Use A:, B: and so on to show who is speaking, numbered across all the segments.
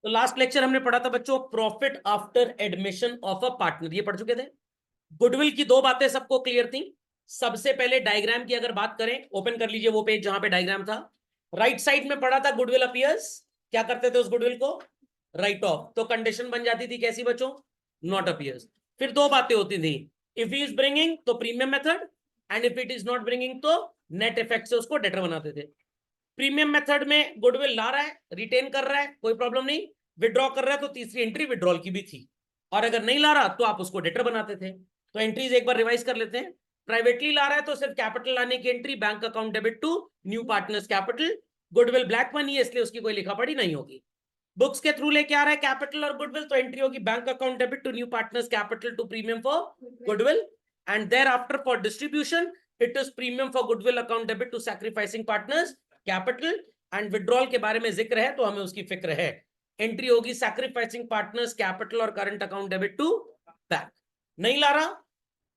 A: तो last lecture हमने पढ़ा था बच्चों profit after admission of a partner, ये पढ़ चुके थे। गुडविल की दो बातें सबको क्लियर थी। सबसे पहले डायग्राम की अगर बात करें, ओपन कर लीजिए वो पेज जहां पे डायग्राम था। राइट साइड में पढ़ा था गुडविल अपीयर्स, क्या करते थे उस गुडविल को? Right of. तो कंडीशन बन जाती थी कैसी बच्चों? Not appears. फिर दो बातें होती थी, इफ ही इज ब्रिंगिंग तो premium method, and if it is not bringing तो नेट इफेक्ट से उसको डेटर बनाते थे। प्रीमियम मेथड में गुडविल ला रहा है, रिटेन कर रहा है, कोई प्रॉब्लम नहीं। विड्रॉ कर रहा है तो तीसरी एंट्री विड्रॉल की भी थी, और अगर नहीं ला रहा तो आप उसको डेटर बनाते थे। तो एंट्रीज एक बार रिवाइज कर लेते हैं। प्राइवेटली ला रहा है तो सिर्फ कैपिटल लाने की entry, bank account debit to new partners capital. Goodwill black money है इसलिए उसकी कोई लिखा पढ़ी नहीं होगी। बुक्स के थ्रू लेके आ रहा है कैपिटल और गुडविल, तो एंट्री होगी bank account debit to new partners capital to premium for goodwill, and thereafter for distribution it is premium for goodwill account debit to sacrificing partners capital, and withdrawal के बारे में जिक्र है तो हमें उसकी फिक्र है। एंट्री होगी सैक्रिफाइसिंग पार्टनर्स कैपिटल और current account debit to bank. नहीं ला रहा,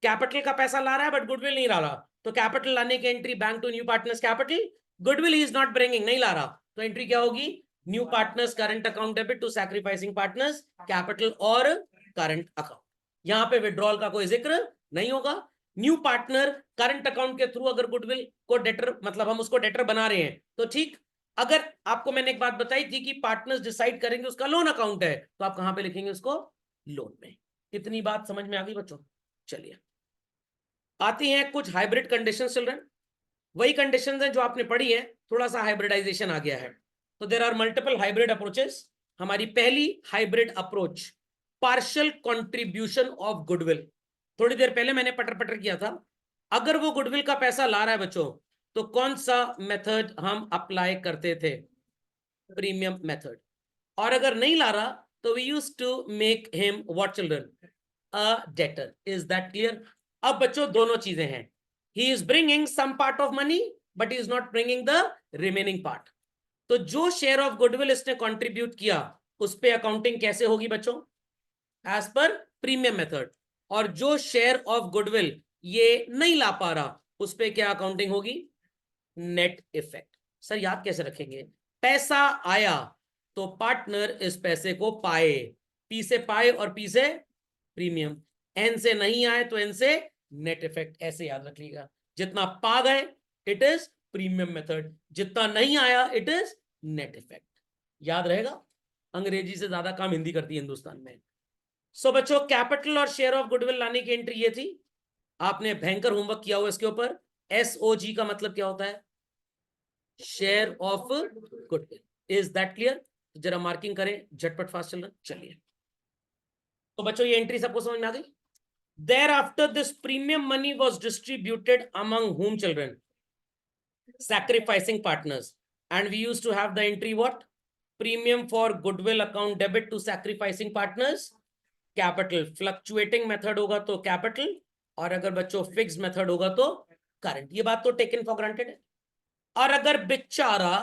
A: कैपिटल का पैसा ला रहा है बट गुडविल नहीं ला रहा, तो कैपिटल लाने की entry bank to new partners capital. Goodwill is not bringing, नहीं ला रहा, तो एंट्री क्या होगी? New partners current account debit to sacrificing partners capital और करंट अकाउंट। यहां पे विड्रॉल का कोई जिक्र नहीं होगा। न्यू पार्टनर करंट अकाउंट के थ्रू अगर गुडविल को डेटर, मतलब हम उसको डेटर बना रहे हैं तो ठीक। अगर आपको मैंने एक बात बताई थी कि पार्टनर्स डिसाइड करेंगे उसका लोन अकाउंट है, तो आप कहां पे लिखेंगे उसको? लोन में। इतनी बात समझ में आ गई बच्चों? चलिए आती हैं कुछ हाइब्रिड कंडीशन चिल्ड्रन। वही कंडीशंस हैं जो आपने पढ़ी है, थोड़ा सा हाइब्रिडाइजेशन आ गया है। तो there are multiple hybrid approaches. हमारी पहली hybrid approach, partial contribution of goodwill. थोड़ी देर पहले मैंने पटर पटर किया था। अगर वो गुडविल का पैसा ला रहा है बच्चों, तो कौन सा मेथड हम अप्लाई करते थे? Premium method. और अगर नहीं ला रहा तो we use to make him what children? A debtor. Is that clear? अब बच्चों दोनों चीजें हैं, he is bringing some part of money but is not bringing the remaining part. तो जो शेयर ऑफ गुडविल इसने कंट्रीब्यूट किया उस पे अकाउंटिंग कैसे होगी बच्चों? As per premium method. और जो शेयर ऑफ गुडविल ये नहीं ला पा रहा उस पे क्या अकाउंटिंग होगी? Net effect. सर याद कैसे रखेंगे? पैसा आया तो पार्टनर इस पैसे को पाए, पी से पाए और पी से प्रीमियम, एन से नहीं आए तो एन से नेट इफेक्ट। ऐसे याद रख लीजिएगा, जितना पा गए इट इज प्रीमियम मेथड, जितना नहीं आया इट इज नेट इफेक्ट। याद रहेगा? अंग्रेजी से ज्यादा काम हिंदी करती है हिंदुस्तान में। सो बच्चों कैपिटल और शेयर ऑफ गुडविल लाने की एंट्री ये थी। आपने भयंकर होमवर्क किया हुआ इसके ऊपर। एसओजी का मतलब क्या होता है? Share of goodwill. Is that clear? जरा मार्किंग करें झटपट फास्ट चल रहा। चलिए तो बच्चों ये एंट्री सबको समझ में आ गई। Thereafter, this premium money was distributed among whom children? Sacrificing partners. And we used to have the entry what? Premium for goodwill account debit to sacrificing partners capital. Fluctuating method होगा तो capital, और अगर बच्चों fixed method होगा तो current। ये बात तो taken for granted है। और अगर बेचारा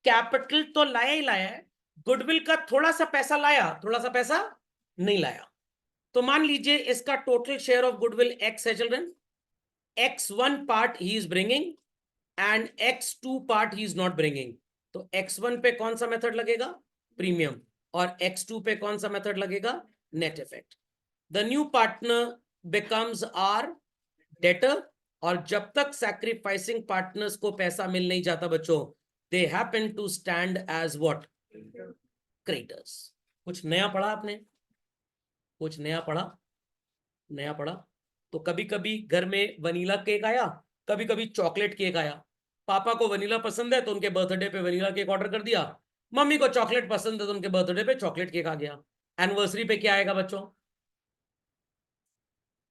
A: कैपिटल तो लाया ही लाया है, गुडविल का थोड़ा सा पैसा लाया, थोड़ा सा पैसा नहीं लाया, तो मान लीजिए इसका total share of goodwill X है children. x1 part he is bringing and x2 part he is not bringing. तो x1 पे कौन सा मेथड लगेगा? प्रीमियम। और x2 पे कौन सा मेथड लगेगा? Net effect. The new partner becomes our debtor, और जब तक सैक्रिफाइसिंग पार्टनर्स को पैसा मिल नहीं जाता बच्चों, they happen to stand as what? Creditors. कुछ नया पढ़ा आपने? कुछ नया पढ़ा? नया पढ़ा। तो कभी कभी घर में वनीला केक आया, कभी कभी चॉकलेट केक आया। पापा को वनीला पसंद है तो उनके बर्थडे पे वनीला केक ऑर्डर कर दिया, मम्मी को चॉकलेट पसंद है तो उनके बर्थडे पे चॉकलेट केक आ गया। एनिवर्सरी पे क्या आएगा बच्चों?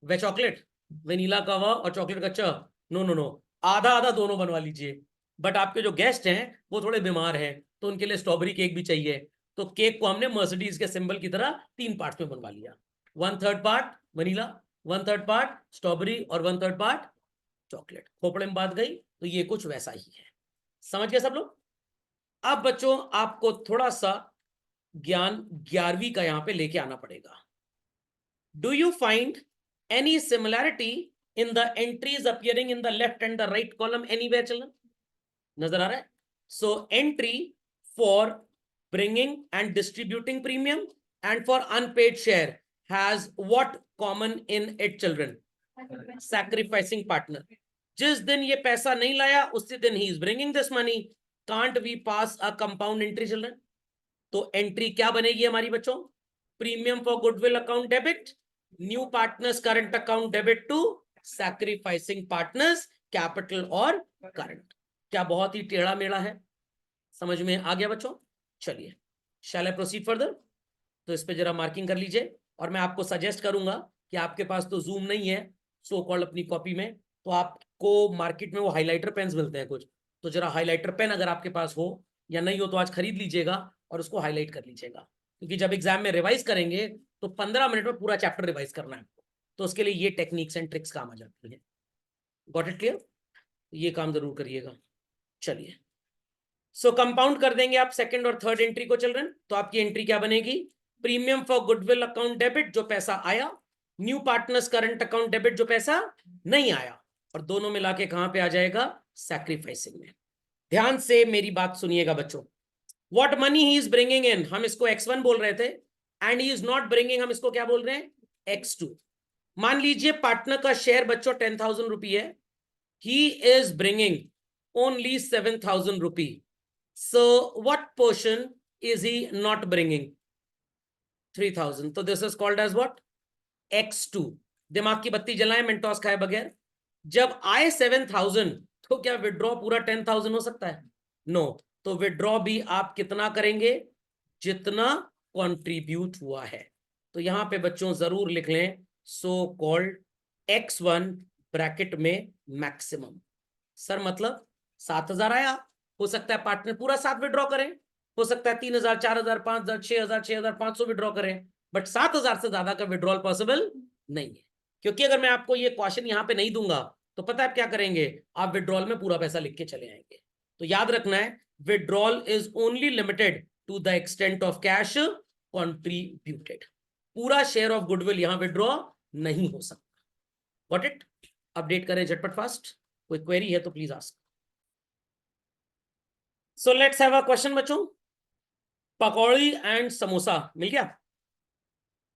A: वे चॉकलेट, वनीला का व और चॉकलेट का च। नो नो नो, आधा आधा दोनों बनवा लीजिए। बट आपके जो गेस्ट हैं वो थोड़े बीमार हैं तो उनके लिए स्ट्रॉबेरी केक भी चाहिए, तो केक को हमने मर्सिडीज के सिंबल की तरह 3 पार्ट्स में बनवा लिया। 1/3 पार्ट वनीला, 1/3 पार्ट स्ट्रॉबेरी और 1/3 पार्ट चॉकलेट। खोपड़े में बात गई, तो ये कुछ वैसा ही है। समझ गए सब लोग? अब बच्चों आपको थोड़ा सा ज्ञान 11वीं का यहां पे लेके आना पड़ेगा। Do you find any similarity in the entries appearing in the left and the right column anywhere children? नजर आ रहा है? So entry for bringing and distributing premium, and for unpaid share has what common in it children? Sacrificing partner. जिस दिन ये पैसा नहीं लाया उसी दिन ही is bringing this money. Can't we pass a compound entry children? तो एंट्री क्या बनेगी हमारी बच्चों? Premium for goodwill account debit, new partners current account debit to sacrificing partners capital और करंट. क्या बहुत ही टेढ़ा मेढ़ा है? समझ में आ गया बच्चों? चलिए, शैल आई प्रोसीड फर्दर? तो इस पे जरा मार्किंग कर लीजिए. और मैं आपको सजेस्ट करूंगा कि आपके पास तो जूम नहीं है सो कॉल्ड अपनी कॉपी में, तो आपको मार्केट में वो हाइलाइटर पेन्स मिलते हैं कुछ, तो जरा हाइलाइटर पेन अगर आपके पास हो या नहीं हो तो आज खरीद लीजिएगा और उसको हाईलाइट कर लीजिएगा, क्योंकि जब एग्जाम में रिवाइज करेंगे तो 15 मिनट में पूरा चैप्टर रिवाइज करना है आपको. तो उसके लिए ये टेक्निक्स एंड ट्रिक्स काम आ जाती है. Got it clear? ये काम जरूर करिएगा. चलिए, सो कंपाउंड कर देंगे आप सेकंड और थर्ड एंट्री को चिल्ड्रन. तो आपकी एंट्री क्या बनेगी? Premium for goodwill account debit जो पैसा आया, new partners current account debit जो पैसा नहीं आया, और दोनों मिला के कहां पे आ जाएगा? सैक्रिफाइसिंग में. ध्यान से मेरी बात सुनिएगा बच्चों. What money he is bringing in, हम इसको x1 बोल रहे थे, and he is not bringing, हम इसको क्या बोल रहे हैं? x2. मान लीजिए पार्टनर का शेयर बच्चों 10,000 रुपी है, ही is bringing only 7,000 rupee. So what portion is he not bringing? 3,000. तो this is called as what? X2. दिमाग की बत्ती जलाएं मेंटोस खाए बगैर. जब आए 7,000 तो क्या विड्रॉ पूरा 10,000 हो सकता है? नो. तो विड्रॉ भी आप कितना करेंगे? जितना कंट्रीब्यूट हुआ है. तो यहां पे बच्चों जरूर लिख लें सो कॉल्ड X1 ब्रैकेट में मैक्सिमम. सर मतलब 7,000 आया, हो सकता है पार्टनर पूरा 7 विड्रॉ करें, हो सकता है 3,000, 4,000, 5,000, 6,000, 6,500 विड्रॉ करें, बट 7,000 से ज्यादा का विड्रॉल पॉसिबल नहीं है. क्योंकि अगर मैं आपको ये क्वेश्चन यहां पे नहीं दूंगा तो पता है आप क्या करेंगे? आप विड्रॉल में पूरा पैसा लिख के चले आएंगे. तो याद रखना है, withdrawal is only limited to the extent of cash contributed. पूरा शेयर ऑफ गुडविल यहां विड्रॉ नहीं हो सकता. Got it? अपडेट करें झटपट फास्ट. कोई क्वेरी है तो please ask. So let's have a question बच्चों. पकौड़ी एंड समोसा मिल गया.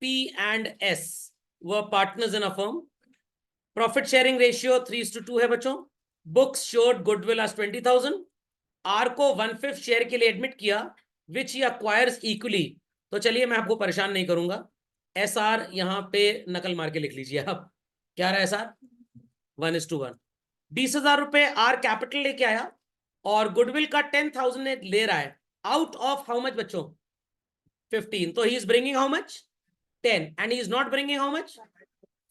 A: P and S were partners in a firm. Profit sharing ratio 3:2 है बच्चों. Books showed goodwill as 20,000. R को 1/5 शेयर के लिए एडमिट किया, which he acquires equally. तो चलिए मैं आपको परेशान नहीं करूंगा. SR यहां पे नकल मार के लिख लीजिए आप. क्या रहा है SR? 1:1. 20,000 रुपए R कैपिटल लेके आया और गुडविल का 10,000 ले रहा है. आउट ऑफ हाउ मच बच्चों? 15. तो ही is bringing how much? 10. And he is not bringing how much?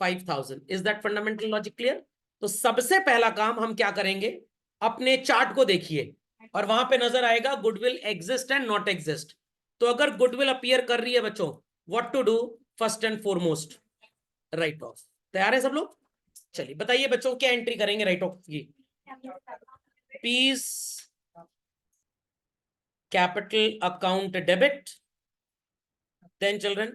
A: 5,000. Is that fundamental logic clear? तो सबसे पहला काम हम क्या करेंगे? अपने चार्ट को देखिए और वहां पे नजर आएगा goodwill exist and not exist. तो अगर गुडविल अपीयर कर रही है बच्चों, what to do? First and foremost write off. तैयार है सब लोग? चलिए बताइए बच्चों क्या एंट्री करेंगे राइट ऑफ की? Piece capital account debit, then children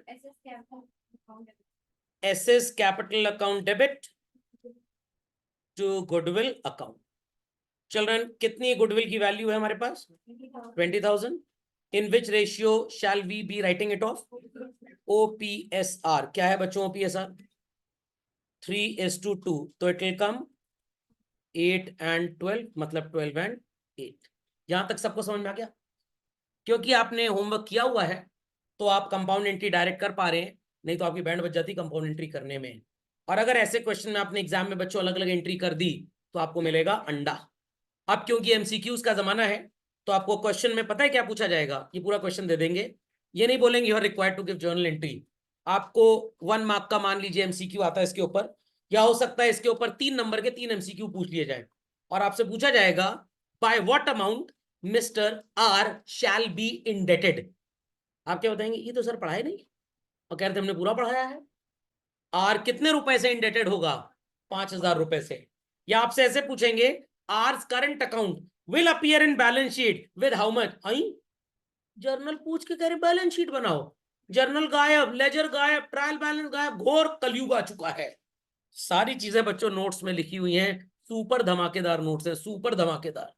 A: SS capital account debit to goodwill account. children कितनी goodwill की वैल्यू है हमारे पास? 20,000. in which ratio shall we be writing it off? OPSR. क्या है बच्चों OPSR? 3:2. तो it will come 8 and 12, मतलब 12 and 8. यहां तक सबको समझ में आ गया? क्योंकि आपने होमवर्क किया हुआ है तो आप कंपाउंड एंट्री डायरेक्ट कर पा रहे हैं, नहीं तो आपकी बैंड बच जाती कंपाउंड एंट्री करने में. और अगर ऐसे क्वेश्चन में आपने एग्जाम में बच्चों अलग अलग एंट्री कर दी तो आपको मिलेगा अंडा. अब क्योंकि एमसीक्यूज का जमाना है तो आपको क्वेश्चन में पता है क्या पूछा जाएगा? ये पूरा क्वेश्चन दे देंगे, ये नहीं बोलेंगे you are required to give journal entry. आपको 1 मार्क का मान लीजिए एमसीक्यू आता है इसके ऊपर, या हो सकता है इसके ऊपर 3 नंबर के 3 एमसीक्यू पूछ लिए जाए और आपसे पूछा जाएगा by what amount Mr R shall be indebted. आप क्या बताएंगे? ये तो सर पढ़ाए नहीं, और कह रहे थे हमने पूरा पढ़ाया है. आर कितने रुपए से इंडेटेड होगा? 5,000 रुपए से. या आपसे ऐसे पूछेंगे R current account will appear in balance sheet with how much? I journal पूछ के कह रहे बैलेंस शीट बनाओ, जर्नल गायब, लेजर गायब, ट्रायल बैलेंस गायब. घोर कलयुग आ चुका है. सारी चीजें बच्चों नोट्स में लिखी हुई हैं. सुपर धमाकेदार नोट्स है, सुपर धमाकेदार.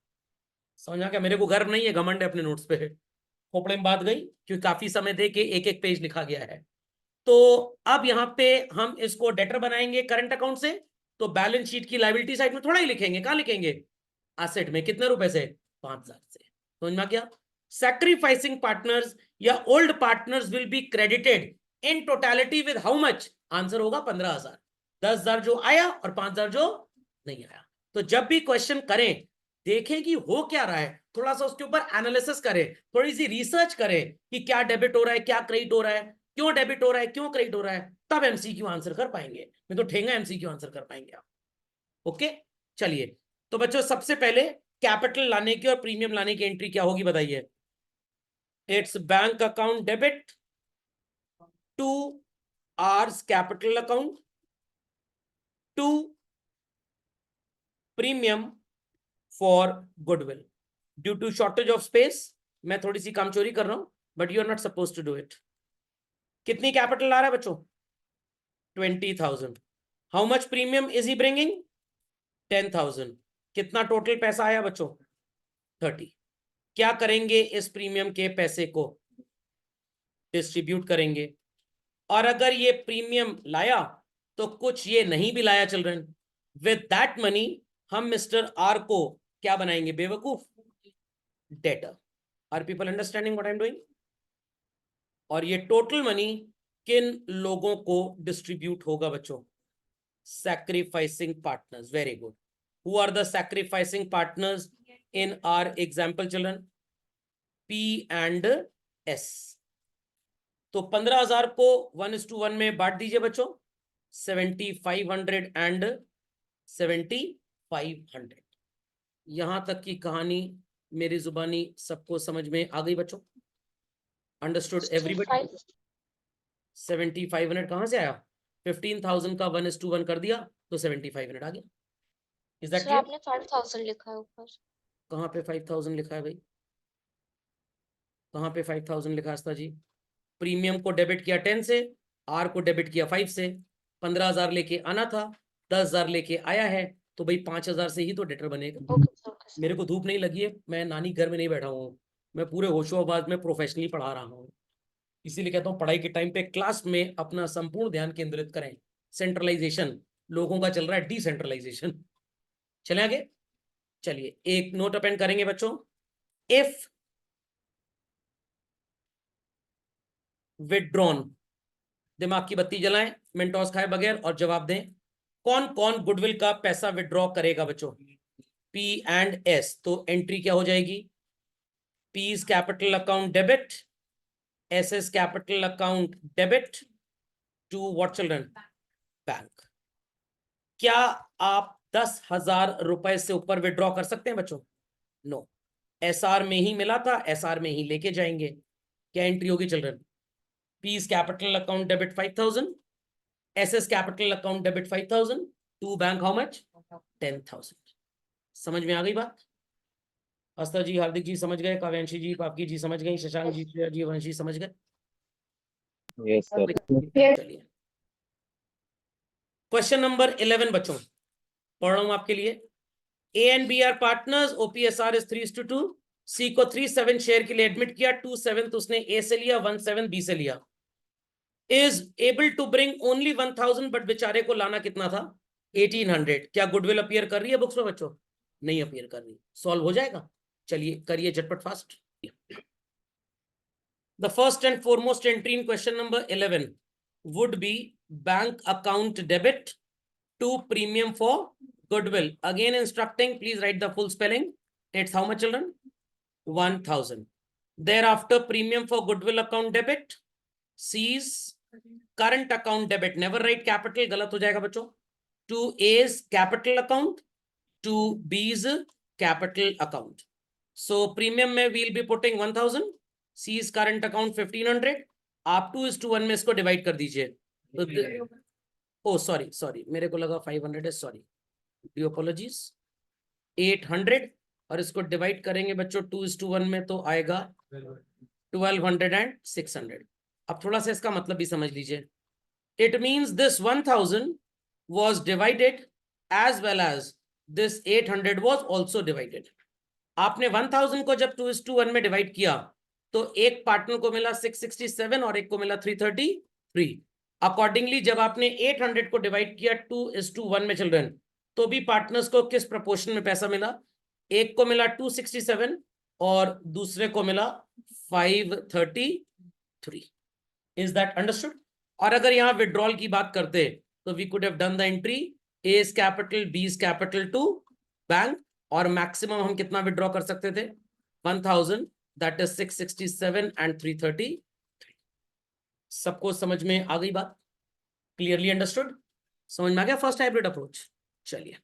A: समझा क्या? मेरे को गर्व नहीं है, घमंड है अपने नोट्स पे. खोपड़े में बात गई, क्योंकि काफी समय दे के एक एक पेज लिखा गया है। तो अब यहाँ पे हम इसको डेटर बनाएंगे करंट अकाउंट से, तो बैलेंस शीट की लायबिलिटी साइड में थोड़ा ही लिखेंगे, कहां लिखेंगे, एसेट में। कितने रुपए से, 5,000 से। समझ में आ गया। सैक्रिफाइसिंग पार्टनर्स या old partners will be credited in totality with how much, answer होगा 15,000। 10,000 जो आया और 5,000 जो नहीं आया। तो जब भी क्वेश्चन करें, देखें कि हो क्या रहा है, थोड़ा सा उसके ऊपर एनालिसिस करें, थोड़ी सी रिसर्च करें कि क्या डेबिट हो रहा है, क्या क्रेडिट हो रहा है, क्यों डेबिट हो रहा है, क्यों क्रेडिट हो रहा है, तब एमसीक्यू आंसर कर पाएंगे। नहीं तो ठेंगा एमसीक्यू आंसर कर पाएंगे आप। ओके, चलिए। तो बच्चों सबसे पहले कैपिटल लाने की और प्रीमियम लाने की एंट्री क्या होगी बताइए। It's bank account debit to R's capital account to premium for goodwill. Due to shortage of space मैं थोड़ी सी कामचोरी कर रहा हूं, but you are not suppose to do it. कितनी कैपिटल ला रहा है बच्चों, 20,000। How much premium is he bringing, 10,000। कितना टोटल पैसा आया बच्चों, 30। क्या करेंगे इस प्रीमियम के पैसे को, डिस्ट्रीब्यूट करेंगे। और अगर ये प्रीमियम लाया तो कुछ ये नहीं भी लाया चिल्ड्रन, विद दैट मनी हम मिस्टर आर को क्या बनाएंगे, बेवकूफ, debtor. Are people understanding what I am doing. और ये टोटल मनी किन लोगों को डिस्ट्रीब्यूट होगा बच्चों, sacrificing partners. Very good. Who are the sacrificing partners in our example children, P and S. तो 15,000 को 1:1 में बांट दीजिए बच्चों, 7,500 एंड 7,500। यहां तक की कहानी मेरी जुबानी सबको समझ में आ गई बच्चों, अंडरस्टूड एवरीबॉडी। 7,500 कहां से आया, 15,000 का 1:1 कर दिया तो 7,500 आ गया। Is that clear.
B: आपने 5,000 लिखा है ऊपर।
A: कहां पे 5,000 लिखा है भाई, कहां पे 5,000 लिखा है जी। प्रीमियम को डेबिट किया 10 से, आर को डेबिट किया 5 से। 15,000 लेके आना था, 10,000 लेके आया है, तो भाई 5,000 से ही तो डेटर बनेगा।
B: ओके
A: मेरे को धूप नहीं लगी है, मैं नानी घर में नहीं बैठा हूँ, मैं पूरे होशोबाज में प्रोफेशनली पढ़ा रहा हूँ। इसीलिए कहता हूँ पढ़ाई के टाइम पे क्लास में अपना संपूर्ण ध्यान केंद्रित करें। सेंट्रलाइजेशन लोगों का चल रहा है, डिसेंट्रलाइजेशन। चले आगे। चलिए एक नोट अपेंड करेंगे बच्चों। इफ विड्रॉन, दिमाग की बत्ती जलाएं, मेंटोस खाए बगैर, और जवाब दें। कौन कौन गुडविल का पैसा विड्रॉ करेगा बच्चों, पी एंड एस। तो एंट्री क्या हो जाएगी, P's capital account debit, S capital account debit to what children, bank. क्या आप 10,000 रुपए से ऊपर विड्रॉ कर सकते हैं बच्चों, नो। एसआर में ही मिला था, एसआर में ही लेके जाएंगे। क्या एंट्री होगी children, P's capital account debit 5,000, S capital account debit 5,000 to bank how much, 10,000। समझ में आ गई बात। अस्ता जी, हार्दिक जी समझ गए, काव्यांशी जी, पापकी जी समझ गई, शशांक जी, वंशी समझ गए।
C: Yes sir.
A: चलिए क्वेश्चन नंबर 11 बच्चों पढ़ रहा हूं आपके लिए। A and B are partners, OPSR is 3:2। C को 3/7 शेयर के लिए एडमिट किया, 2/7 उसने ए से लिया, 1/7 बी से लिया। Is able to bring only 1,000, but बेचारे को लाना कितना था, 1,800। क्या गुडविल अपीयर कर रही है बुक्स में बच्चों, नहीं अपीयर कर रही। सॉल्व हो जाएगा, चलिए करिए झटपट fast. The first and foremost entry in question number 11 would be bank account debit to premium for goodwill. Again instructing, please write the full spelling. It's how much children, 1,000. Thereafter premium for goodwill account debit, C's current account debit, never write capital, गलत हो जाएगा बच्चों, to A's capital account, to B's capital account. So premium में we'll be putting 1,000, C's current account 1,500, आप 2:1 में इसको divide कर दीजिए। तो सॉरी मेरे को लगा 500 है, सॉरी, ड्यू अपॉलॉजीज। 800 और इसको डिवाइड करेंगे बच्चों 2:1 में, तो आएगा 1,200 एंड 600। अब थोड़ा सा इसका मतलब भी समझ लीजिए। It means this 1,000 was divided as well as this 800 was also divided. आपने 1,000 को जब 2:1 में डिवाइड किया तो एक पार्टनर को मिला 667 और एक को मिला 333। अकॉर्डिंगली जब आपने 800 को डिवाइड किया 2:1 में चिल्ड्रन, तो भी पार्टनर्स को किस प्रोपोर्शन में पैसा मिला? एक को मिला 267 और दूसरे को मिला 533। Is that understood? और अगर यहां विड्रॉल की बात करते तो we could have done the entry A is capital B is capital to bank, और मैक्सिमम हम कितना विड्रॉ कर सकते थे? 1000, दैट इज 667 एंड 333। सबको समझ में आ गई बात? Clearly understood? समझ में आ गया फर्स्ट हाइब्रिड अप्रोच? चलिए